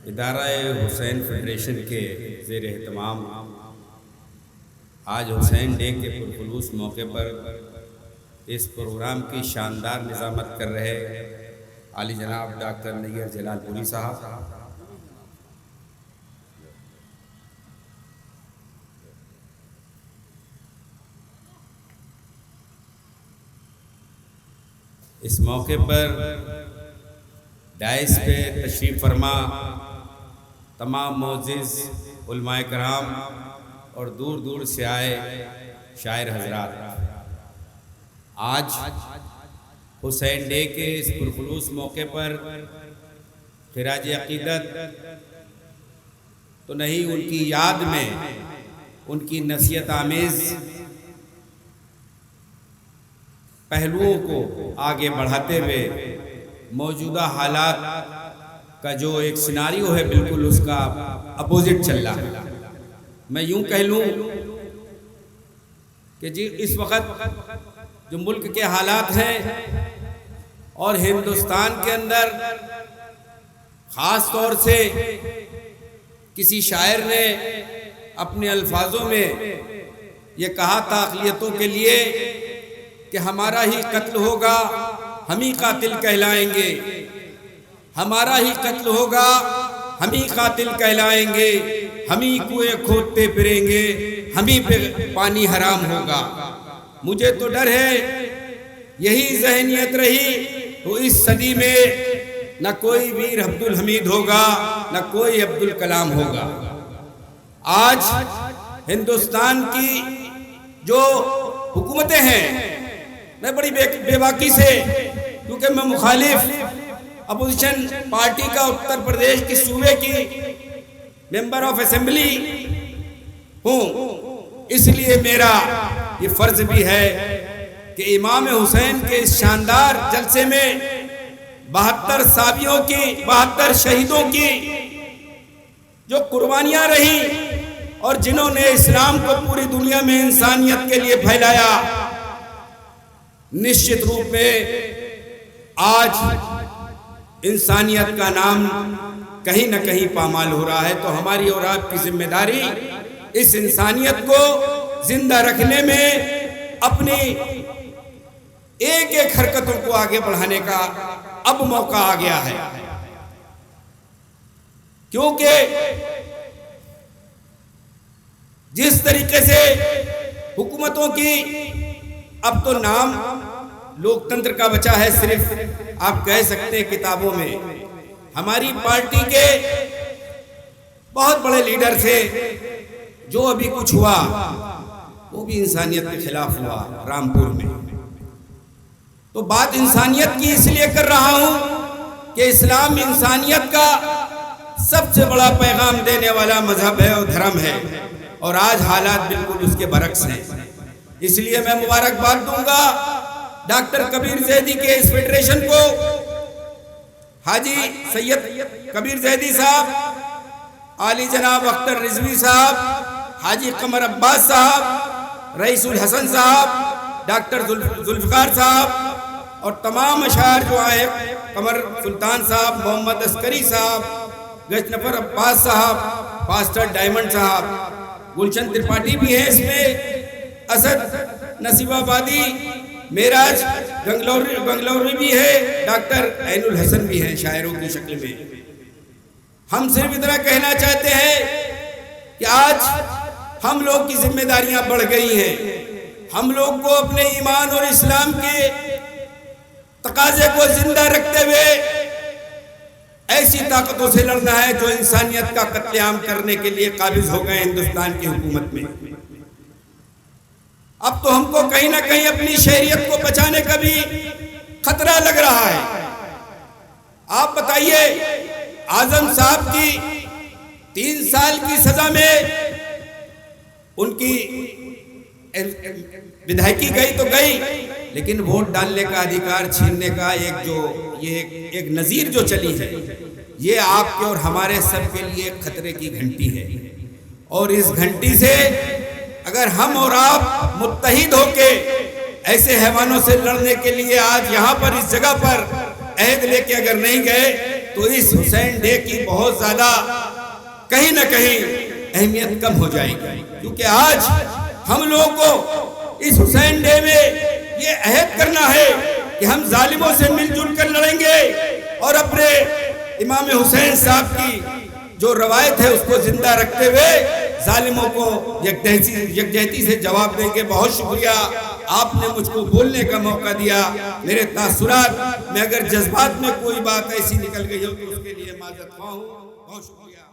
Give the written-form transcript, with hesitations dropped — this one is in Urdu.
ادارہ حسین فیڈریشن کے زیر اہتمام آج حسین ڈے کے پرخلوص موقع پر اس پروگرام کی شاندار نظامت کر رہے عالی جناب ڈاکٹر نیئر جلال پوری صاحب، اس موقع پر ڈائس پہ تشریف فرما تمام معزز علماء کرام اور دور دور سے آئے شاعر حضرات، آج حسین ڈے کے اس پرخلوص موقع پر خراج عقیدت تو نہیں، ان کی یاد میں ان کی نصیحت آمیز پہلوؤں کو آگے بڑھاتے ہوئے موجودہ حالات کا جو ایک سیناریو ہے بالکل اس کا اپوزٹ چل رہا ہے۔ میں یوں کہہ لوں کہ جی اس وقت جو ملک کے حالات ہیں اور ہندوستان کے اندر خاص طور سے کسی شاعر نے اپنے الفاظوں میں یہ کہا تھا اقلیتوں کے لیے کہ ہمارا ہی قتل ہوگا ہم ہی قاتل کہلائیں گے، ہمارا ہی قتل ہوگا ہم ہی قاتل کہلائیں گے، ہم ہی کنویں کھودتے پھریں گے، ہم ہی پہ پانی حرام ہوگا۔ مجھے تو ڈر ہے یہی ذہنیت رہی تو اس صدی میں نہ کوئی ویر عبد الحمید ہوگا نہ کوئی عبد الکلام ہوگا۔ آج ہندوستان کی جو حکومتیں ہیں، میں بڑی بے باکی سے، کیونکہ میں مخالف اپوزیشن پارٹی کا اتر پردیش کی صوبے کی ممبر آف اسمبلی ہوں، اس لیے میرا یہ فرض بھی ہے کہ امام حسین کے اس شاندار جلسے میں 72 سابیوں کی، 72 شہیدوں کی جو قربانیاں رہی اور جنہوں نے اسلام کو پوری دنیا میں انسانیت کے لیے پھیلایا، نشچت روپ میں آج انسانیت کا نام کہیں نہ کہیں پامال ہو رہا ہے۔ تو ہماری اور آپ کی ذمہ داری اس انسانیت کو زندہ رکھنے میں اپنی ایک ایک حرکتوں کو آگے بڑھانے کا اب موقع آ گیا ہے، کیونکہ جس طریقے سے حکومتوں کی اب تو نام لوک تنتر کا بچا ہے، صرف آپ کہہ سکتے ہیں کتابوں میں۔ ہماری پارٹی کے بہت بڑے لیڈر تھے، جو ابھی کچھ ہوا وہ بھی انسانیت کے خلاف ہوا رامپور میں۔ تو بات انسانیت کی اس لیے کر رہا ہوں کہ اسلام انسانیت کا سب سے بڑا پیغام دینے والا مذہب ہے اور دھرم ہے، اور آج حالات بالکل اس کے برعکس ہیں۔ اس لیے میں مبارکباد دوں گا ڈاکٹر کبیر زیدی کے اس فیڈریشن کو، حاجی سید کبیر زیدی صاحب، عالی جناب اختر رضوی صاحب، حاجی قمر عباس صاحب، رئیس الحسن صاحب، ڈاکٹر ذوالفقار صاحب اور تمام اشعار جو آئے، قمر سلطان صاحب، محمد عسکری صاحب، گجنفر عباس صاحب، پاسٹر ڈائمنڈ صاحب، گلشن ترپاٹھی بھی ہیں اس میں، اسد نصیب آبادی، میراج گنگلوری بھی ہے، ڈاکٹر عین الحسن بھی ہیں شاعروں کی شکل میں۔ ہم صرف اتنا کہنا چاہتے ہیں کہ آج ہم لوگ کی ذمہ داریاں بڑھ گئی ہیں، ہم لوگ کو اپنے ایمان اور اسلام کے تقاضے کو زندہ رکھتے ہوئے ایسی طاقتوں سے لڑنا ہے جو انسانیت کا قتل عام کرنے کے لیے قابض ہو گئے ہندوستان کی حکومت میں۔ اب تو ہم کو کہیں نہ کہیں اپنی شہریت کو بچانے کا بھی خطرہ لگ رہا ہے۔ آپ بتائیے، اعظم صاحب کی 3 سال کی سزا میں ان کی ودھائیکی گئی تو گئی، لیکن ووٹ ڈالنے کا ادھیکار چھیننے کا ایک نظیر جو چلی ہے، یہ آپ کے اور ہمارے سب کے لیے خطرے کی گھنٹی ہے۔ اور اس گھنٹی سے اگر ہم اور آپ متحد ہو کے ایسے حیوانوں سے لڑنے کے لیے آج یہاں پر اس جگہ پر عہد لے کے اگر نہیں گئے تو اس حسین ڈے کی بہت زیادہ کہیں نہ کہیں اہمیت کم ہو جائے گی، کیونکہ آج ہم لوگوں کو اس حسین ڈے میں یہ عہد کرنا ہے کہ ہم ظالموں سے مل جل کر لڑیں گے اور اپنے امام حسین صاحب کی جو روایت ہے اس کو زندہ رکھتے ہوئے ظالموں کو یکجہتی سے جواب دیں گے۔ بہت شکریہ، آپ نے مجھ کو بولنے کا موقع دیا۔ میرے تاثرات میں اگر جذبات میں کوئی بات ایسی نکل گئی ہو تو اس کے لیے معذرت خواہ ہوں۔ بہت شکریہ۔